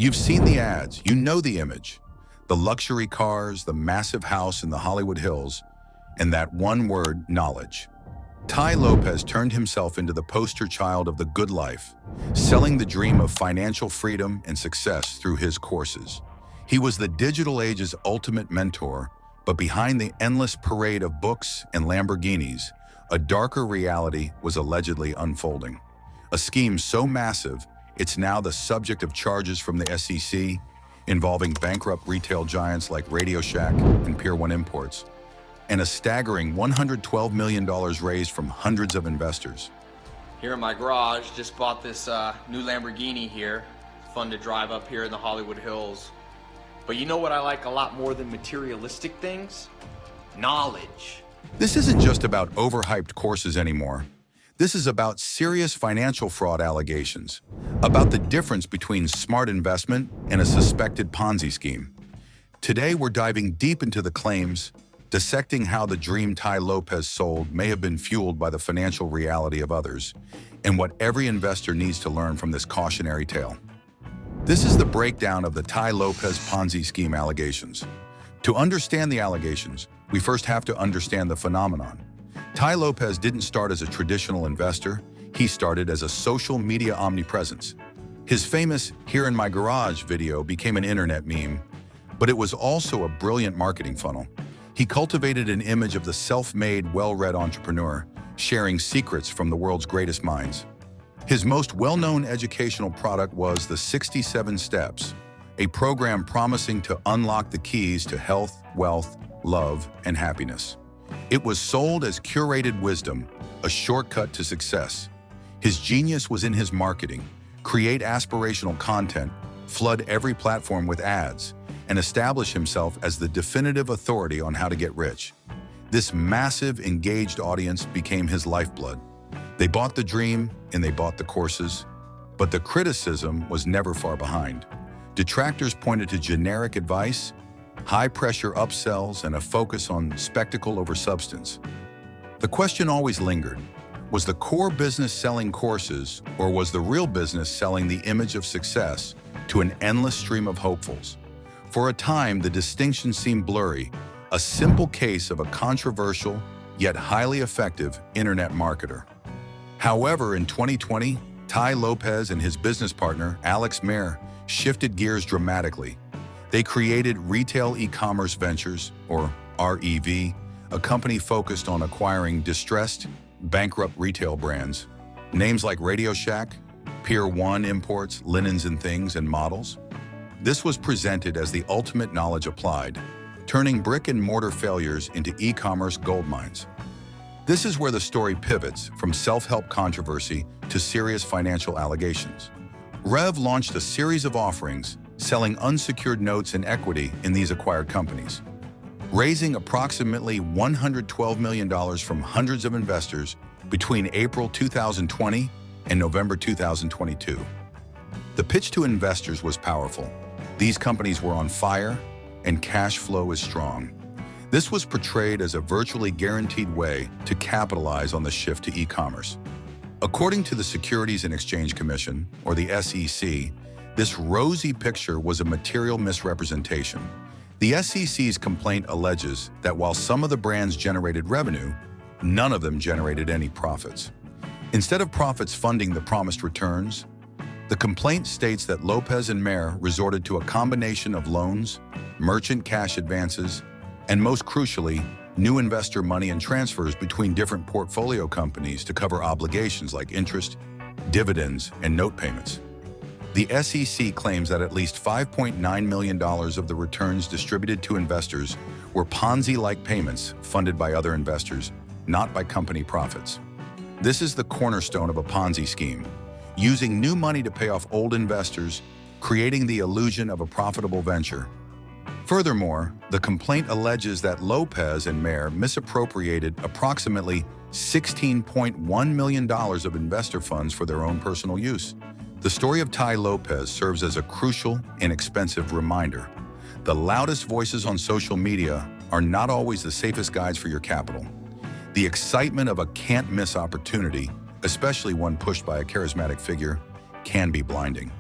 You've seen the ads, you know the image. The luxury cars, the massive house in the Hollywood Hills, and that one word, knowledge. Tai Lopez turned himself into the poster child of the good life, selling the dream of financial freedom and success through his courses. He was the digital age's ultimate mentor, but behind the endless parade of books and Lamborghinis, a darker reality was allegedly unfolding. A scheme so massive, it's now the subject of charges from the SEC, involving bankrupt retail giants like Radio Shack and Pier 1 Imports, and a staggering $112 million raised from hundreds of investors. Here in my garage, just bought this new Lamborghini here. Fun to drive up here in the Hollywood Hills. But you know what I like a lot more than materialistic things? Knowledge. This isn't just about overhyped courses anymore. This is about serious financial fraud allegations, about the difference between smart investment and a suspected Ponzi scheme. Today, we're diving deep into the claims, dissecting how the dream Tai Lopez sold may have been fueled by the financial reality of others, and what every investor needs to learn from this cautionary tale. This is the breakdown of the Tai Lopez Ponzi scheme allegations. To understand the allegations, we first have to understand the phenomenon. Tai Lopez didn't start as a traditional investor, he started as a social media omnipresence. His famous "Here in My Garage" video became an internet meme, but it was also a brilliant marketing funnel. He cultivated an image of the self-made, well-read entrepreneur, sharing secrets from the world's greatest minds. His most well-known educational product was the 67 Steps, a program promising to unlock the keys to health, wealth, love, and happiness. It was sold as curated wisdom, a shortcut to success. His genius was in his marketing: create aspirational content, flood every platform with ads, and establish himself as the definitive authority on how to get rich. This massive, engaged audience became his lifeblood. They bought the dream and they bought the courses, but the criticism was never far behind. Detractors pointed to generic advice, high-pressure upsells, and a focus on spectacle over substance. The question always lingered: was the core business selling courses, or was the real business selling the image of success to an endless stream of hopefuls? For a time, the distinction seemed blurry, a simple case of a controversial, yet highly effective internet marketer. However, in 2020, Tai Lopez and his business partner, Alex Mayer, shifted gears dramatically. They created Retail E-commerce Ventures, or REV, a company focused on acquiring distressed, bankrupt retail brands. Names like Radio Shack, Pier 1 Imports, Linens and Things, and Models. This was presented as the ultimate knowledge applied, turning brick-and-mortar failures into e-commerce goldmines. This is where the story pivots from self-help controversy to serious financial allegations. REV launched a series of offerings, selling unsecured notes and equity in these acquired companies, raising approximately $112 million from hundreds of investors between April 2020 and November 2022. The pitch to investors was powerful. These companies were on fire, and cash flow is strong. This was portrayed as a virtually guaranteed way to capitalize on the shift to e-commerce. According to the Securities and Exchange Commission, or the SEC, this rosy picture was a material misrepresentation. The SEC's complaint alleges that while some of the brands generated revenue, none of them generated any profits. Instead of profits funding the promised returns, the complaint states that Lopez and Mayer resorted to a combination of loans, merchant cash advances, and most crucially, new investor money and transfers between different portfolio companies to cover obligations like interest, dividends, and note payments. The SEC claims that at least $5.9 million of the returns distributed to investors were Ponzi-like payments funded by other investors, not by company profits. This is the cornerstone of a Ponzi scheme, using new money to pay off old investors, creating the illusion of a profitable venture. Furthermore, the complaint alleges that Lopez and Mayer misappropriated approximately $16.1 million of investor funds for their own personal use. The story of Tai Lopez serves as a crucial and expensive reminder. The loudest voices on social media are not always the safest guides for your capital. The excitement of a can't-miss opportunity, especially one pushed by a charismatic figure, can be blinding.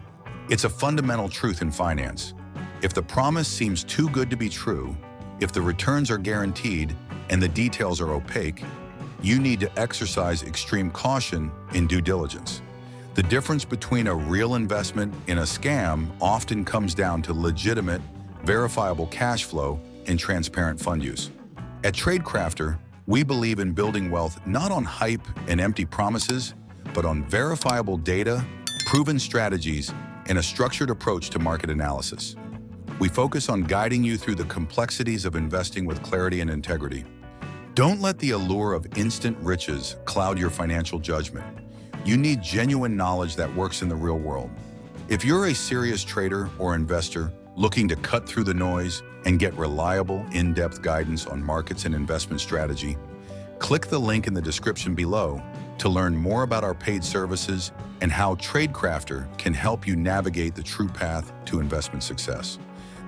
It's a fundamental truth in finance. If the promise seems too good to be true, if the returns are guaranteed and the details are opaque, you need to exercise extreme caution in due diligence. The difference between a real investment and a scam often comes down to legitimate, verifiable cash flow and transparent fund use. At TradeCrafter, we believe in building wealth not on hype and empty promises, but on verifiable data, proven strategies, and a structured approach to market analysis. We focus on guiding you through the complexities of investing with clarity and integrity. Don't let the allure of instant riches cloud your financial judgment. You need genuine knowledge that works in the real world. If you're a serious trader or investor looking to cut through the noise and get reliable, in-depth guidance on markets and investment strategy, click the link in the description below to learn more about our paid services and how TradeCrafter can help you navigate the true path to investment success.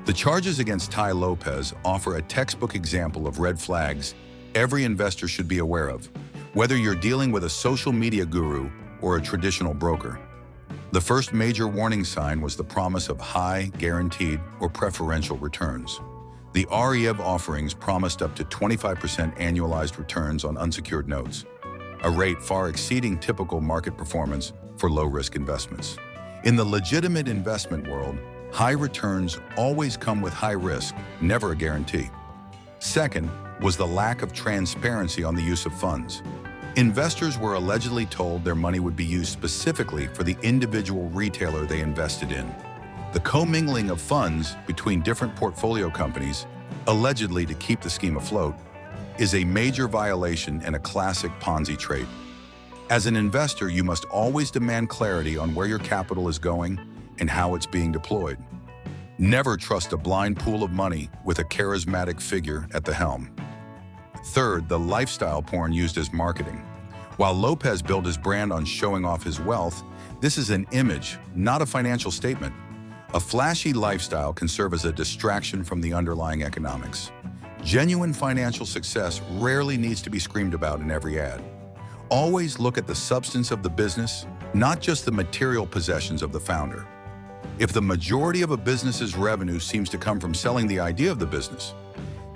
The charges against Tai Lopez offer a textbook example of red flags every investor should be aware of, whether you're dealing with a social media guru or a traditional broker. The first major warning sign was the promise of high, guaranteed, or preferential returns. The REV offerings promised up to 25% annualized returns on unsecured notes, a rate far exceeding typical market performance for low-risk investments. In the legitimate investment world, high returns always come with high risk, never a guarantee. Second was the lack of transparency on the use of funds. Investors were allegedly told their money would be used specifically for the individual retailer they invested in. The commingling of funds between different portfolio companies, allegedly to keep the scheme afloat, is a major violation and a classic Ponzi trade. As an investor, you must always demand clarity on where your capital is going and how it's being deployed. Never trust a blind pool of money with a charismatic figure at the helm. Third, the lifestyle porn used as marketing. While Lopez built his brand on showing off his wealth, this is an image, not a financial statement. A flashy lifestyle can serve as a distraction from the underlying economics. Genuine financial success rarely needs to be screamed about in every ad. Always look at the substance of the business, not just the material possessions of the founder. If the majority of a business's revenue seems to come from selling the idea of the business,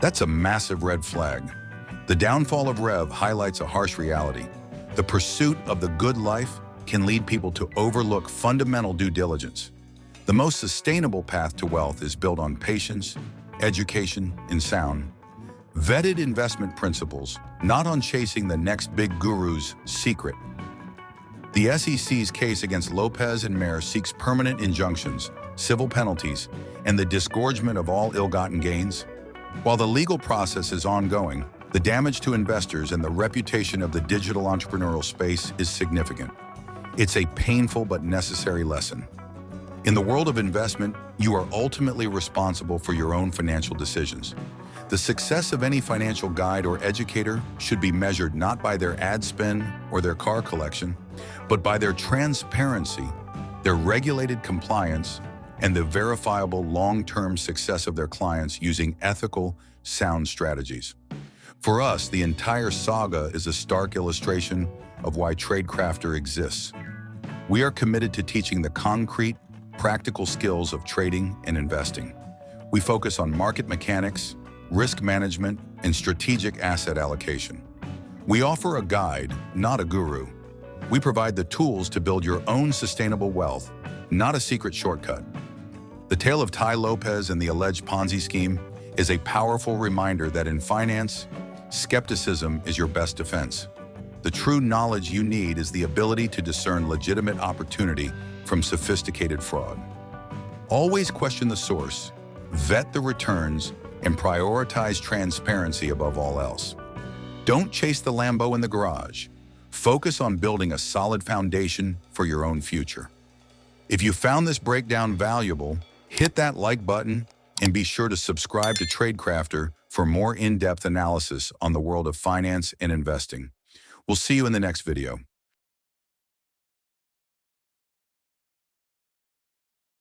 that's a massive red flag. The downfall of Rev highlights a harsh reality. The pursuit of the good life can lead people to overlook fundamental due diligence. The most sustainable path to wealth is built on patience, education, and sound, vetted investment principles, not on chasing the next big guru's secret. The SEC's case against Lopez and Mayer seeks permanent injunctions, civil penalties, and the disgorgement of all ill-gotten gains. While the legal process is ongoing, the damage to investors and the reputation of the digital entrepreneurial space is significant. It's a painful but necessary lesson. In the world of investment, you are ultimately responsible for your own financial decisions. The success of any financial guide or educator should be measured not by their ad spend or their car collection, but by their transparency, their regulated compliance, and the verifiable long-term success of their clients using ethical, sound strategies. For us, the entire saga is a stark illustration of why TradeCrafter exists. We are committed to teaching the concrete, practical skills of trading and investing. We focus on market mechanics, risk management, and strategic asset allocation. We offer a guide, not a guru. We provide the tools to build your own sustainable wealth, not a secret shortcut. The tale of Tai Lopez and the alleged Ponzi scheme is a powerful reminder that in finance, skepticism is your best defense. The true knowledge you need is the ability to discern legitimate opportunity from sophisticated fraud. Always question the source, vet the returns, and prioritize transparency above all else. Don't chase the Lambo in the garage. Focus on building a solid foundation for your own future. If you found this breakdown valuable, hit that like button and be sure to subscribe to TradeCrafter for more in-depth analysis on the world of finance and investing. We'll see you in the next video.